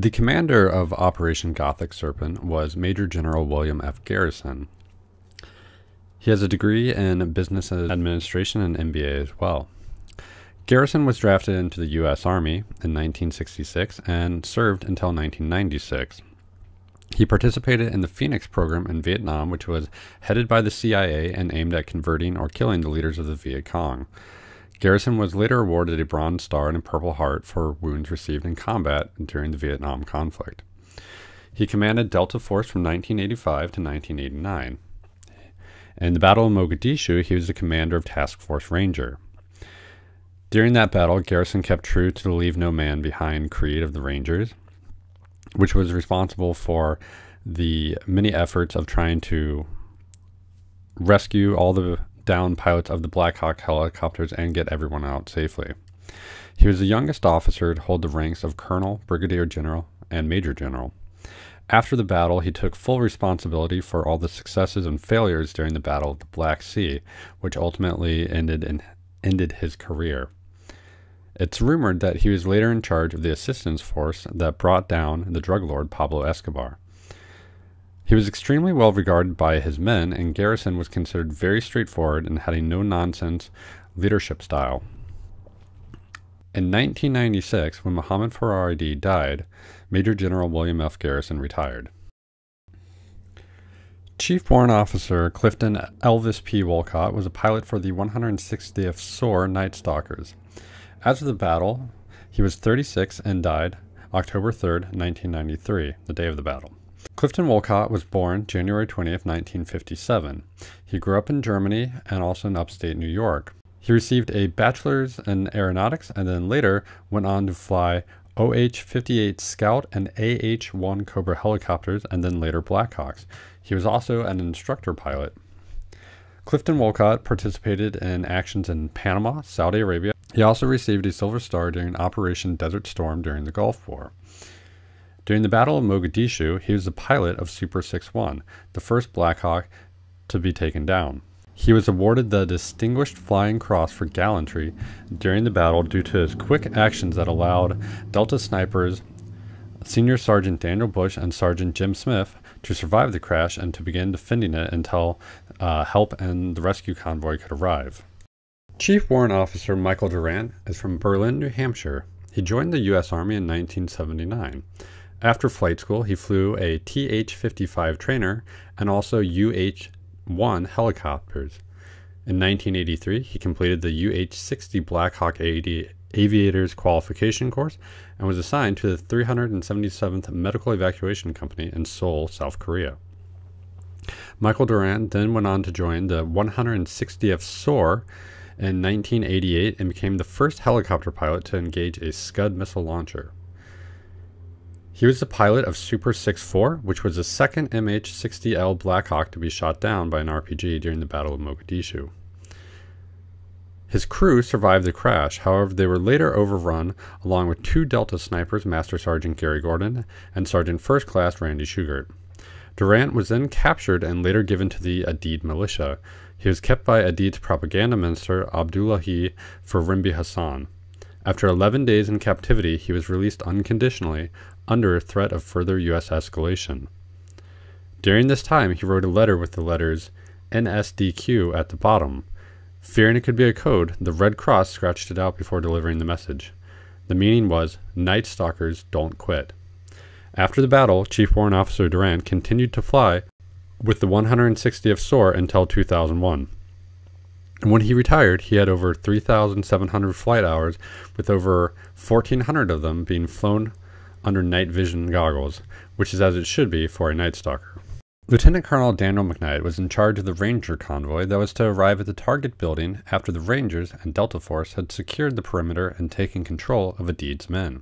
The commander of Operation Gothic Serpent was Major General William F. Garrison. He has a degree in business administration and MBA as well. Garrison was drafted into the U.S. Army in 1966 and served until 1996. He participated in the Phoenix program in Vietnam, which was headed by the CIA and aimed at converting or killing the leaders of the Viet Cong. Garrison was later awarded a Bronze Star and a Purple Heart for wounds received in combat during the Vietnam conflict. He commanded Delta Force from 1985 to 1989. In the Battle of Mogadishu, he was the commander of Task Force Ranger. During that battle, Garrison kept true to the leave no man behind creed of the Rangers, which was responsible for the many efforts of trying to rescue all the downed pilots of the Black Hawk helicopters and get everyone out safely. He was the youngest officer to hold the ranks of Colonel, Brigadier General, and Major General. After the battle, he took full responsibility for all the successes and failures during the Battle of the Black Sea, which ultimately ended his career. It's rumored that he was later in charge of the assistance force that brought down the drug lord Pablo Escobar. He was extremely well regarded by his men, and Garrison was considered very straightforward and had a no-nonsense leadership style. In 1996, when Mohamed Farrah Aidid died, Major General William F. Garrison retired. Chief Warrant Officer Clifton Elvis P. Wolcott was a pilot for the 160th SOAR Night Stalkers. After the battle, he was 36 and died October 3, 1993, the day of the battle. Clifton Wolcott was born January 20, 1957. He grew up in Germany and also in upstate New York. He received a bachelor's in aeronautics and then later went on to fly OH-58 Scout and AH-1 Cobra helicopters and then later Blackhawks. He was also an instructor pilot. Clifton Wolcott participated in actions in Panama, Saudi Arabia. He also received a Silver Star during Operation Desert Storm during the Gulf War. During the Battle of Mogadishu, he was the pilot of Super 6-1, the first Black Hawk to be taken down. He was awarded the Distinguished Flying Cross for gallantry during the battle due to his quick actions that allowed Delta snipers Senior Sergeant Daniel Bush and Sergeant Jim Smith to survive the crash and to begin defending it until help and the rescue convoy could arrive. Chief Warrant Officer Michael Durant is from Berlin, New Hampshire. He joined the U.S. Army in 1979. After flight school, he flew a TH-55 trainer and also UH-1 helicopters. In 1983, he completed the UH-60 Black Hawk Aviators Qualification Course and was assigned to the 377th Medical Evacuation Company in Seoul, South Korea. Michael Durant then went on to join the 160th SOAR in 1988 and became the first helicopter pilot to engage a Scud missile launcher. He was the pilot of Super 6-4, which was the second MH-60L Black Hawk to be shot down by an RPG during the Battle of Mogadishu. His crew survived the crash, however they were later overrun along with two Delta snipers, Master Sergeant Gary Gordon and Sergeant First Class Randy Shugart. Durant was then captured and later given to the Aidid militia. He was kept by Aidid's propaganda minister Abdullahi Farimbi Hassan. After 11 days in captivity, he was released unconditionally under threat of further U.S. escalation. During this time, he wrote a letter with the letters NSDQ at the bottom. Fearing it could be a code, the Red Cross scratched it out before delivering the message. The meaning was, Night Stalkers don't quit. After the battle, Chief Warrant Officer Durant continued to fly with the 160th SOAR until 2001. And when he retired, he had over 3,700 flight hours, with over 1,400 of them being flown under night vision goggles, which is as it should be for a Night Stalker. Lieutenant Colonel Daniel McKnight was in charge of the Ranger convoy that was to arrive at the target building after the Rangers and Delta Force had secured the perimeter and taken control of Aidid's men.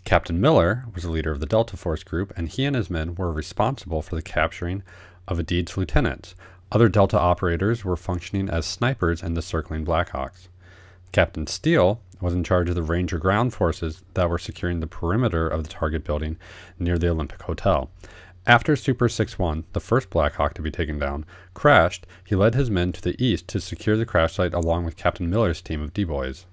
Captain Miller was the leader of the Delta Force group, and he and his men were responsible for the capturing of Aidid's lieutenants. Other Delta operators were functioning as snipers in the circling Blackhawks. Captain Steele was in charge of the Ranger ground forces that were securing the perimeter of the target building near the Olympic Hotel. After Super 6-1, the first Black Hawk to be taken down, crashed, he led his men to the east to secure the crash site along with Captain Miller's team of D-Boys.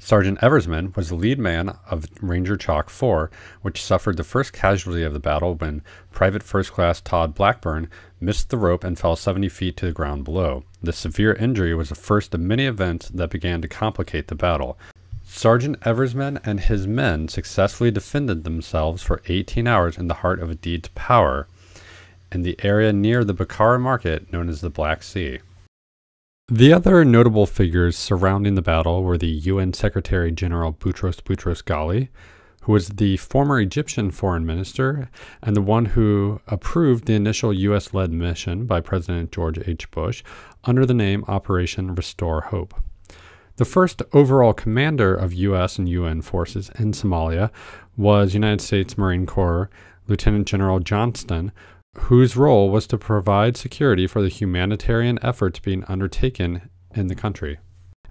Sergeant Eversman was the lead man of Ranger Chalk 4, which suffered the first casualty of the battle when Private First Class Todd Blackburn missed the rope and fell 70 feet to the ground below. This severe injury was the first of many events that began to complicate the battle. Sergeant Eversman and his men successfully defended themselves for 18 hours in the heart of Aidid's power, in the area near the Bakara Market known as the Black Sea. The other notable figures surrounding the battle were the UN Secretary General Boutros Ghali, who was the former Egyptian foreign minister and the one who approved the initial U.S.-led mission by President George H. Bush under the name Operation Restore Hope. The first overall commander of U.S. and UN forces in Somalia was United States Marine Corps Lieutenant General Johnston, whose role was to provide security for the humanitarian efforts being undertaken in the country.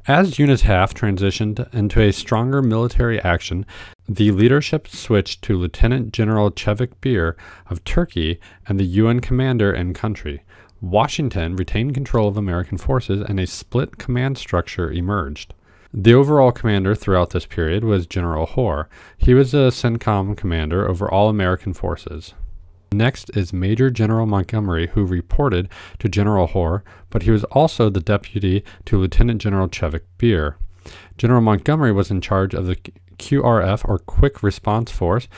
As UNITAF transitioned into a stronger military action, the leadership switched to Lieutenant General Çevik Bir of Turkey and the UN commander in country. Washington retained control of American forces and a split command structure emerged. The overall commander throughout this period was General Hoare. He was a CENTCOM commander over all American forces. Next is Major General Montgomery, who reported to General Hoare, but he was also the deputy to Lieutenant General Çevik Bir. General Montgomery was in charge of the QRF, or Quick Response Force,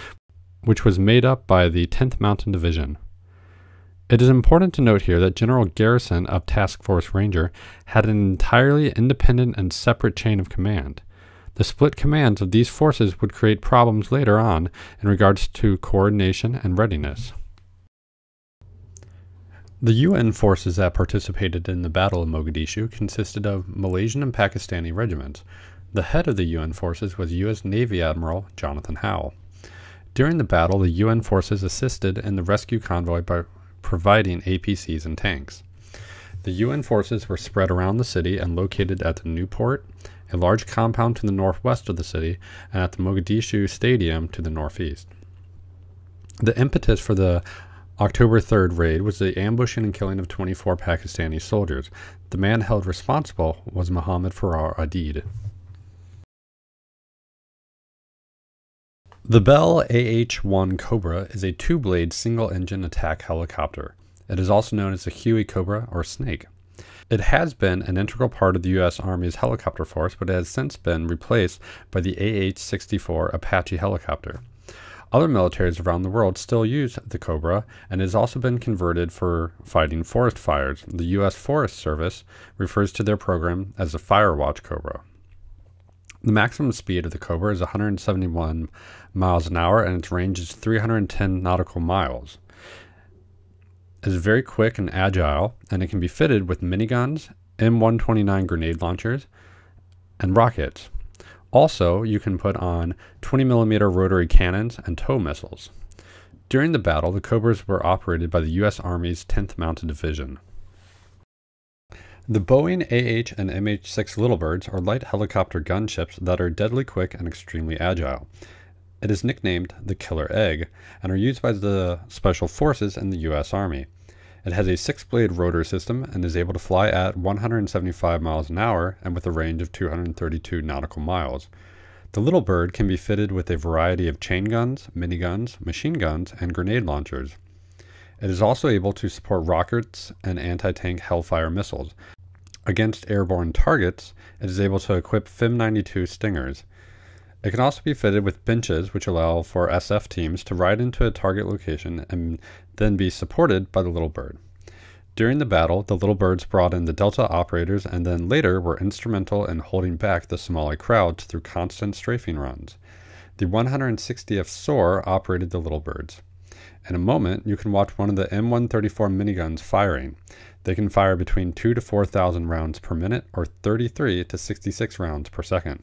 which was made up by the 10th Mountain Division. It is important to note here that General Garrison of Task Force Ranger had an entirely independent and separate chain of command. The split commands of these forces would create problems later on in regards to coordination and readiness. The UN forces that participated in the Battle of Mogadishu consisted of Malaysian and Pakistani regiments. The head of the UN forces was U.S. Navy Admiral Jonathan Howell. During the battle, the UN forces assisted in the rescue convoy by providing APCs and tanks. The UN forces were spread around the city and located at the Newport, a large compound to the northwest of the city, and at the Mogadishu Stadium to the northeast. The impetus for the October 3rd raid was the ambushing and killing of 24 Pakistani soldiers. The man held responsible was Mohamed Farrah Aidid. The Bell AH-1 Cobra is a two-blade single-engine attack helicopter. It is also known as the Huey Cobra or Snake. It has been an integral part of the U.S. Army's helicopter force, but it has since been replaced by the AH-64 Apache helicopter. Other militaries around the world still use the Cobra, and it has also been converted for fighting forest fires. The U.S. Forest Service refers to their program as the Firewatch Cobra. The maximum speed of the Cobra is 171 miles an hour, and its range is 310 nautical miles. It is very quick and agile, and it can be fitted with miniguns, M129 grenade launchers, and rockets. Also, you can put on 20mm rotary cannons and tow missiles. During the battle, the Cobras were operated by the U.S. Army's 10th Mounted Division. The Boeing AH and MH-6 Little Birds are light helicopter gunships that are deadly quick and extremely agile. It is nicknamed the Killer Egg and are used by the Special Forces in the U.S. Army. It has a 6-blade rotor system and is able to fly at 175 miles an hour and with a range of 232 nautical miles. The Little Bird can be fitted with a variety of chain guns, miniguns, machine guns, and grenade launchers. It is also able to support rockets and anti-tank Hellfire missiles. Against airborne targets, it is able to equip FIM-92 Stingers. It can also be fitted with benches, which allow for SF teams to ride into a target location and then be supported by the Little Bird. During the battle, the Little Birds brought in the Delta operators and then later were instrumental in holding back the Somali crowds through constant strafing runs. The 160th SOAR operated the Little Birds. In a moment, you can watch one of the M134 miniguns firing. They can fire between 2,000 to 4,000 rounds per minute or 33 to 66 rounds per second.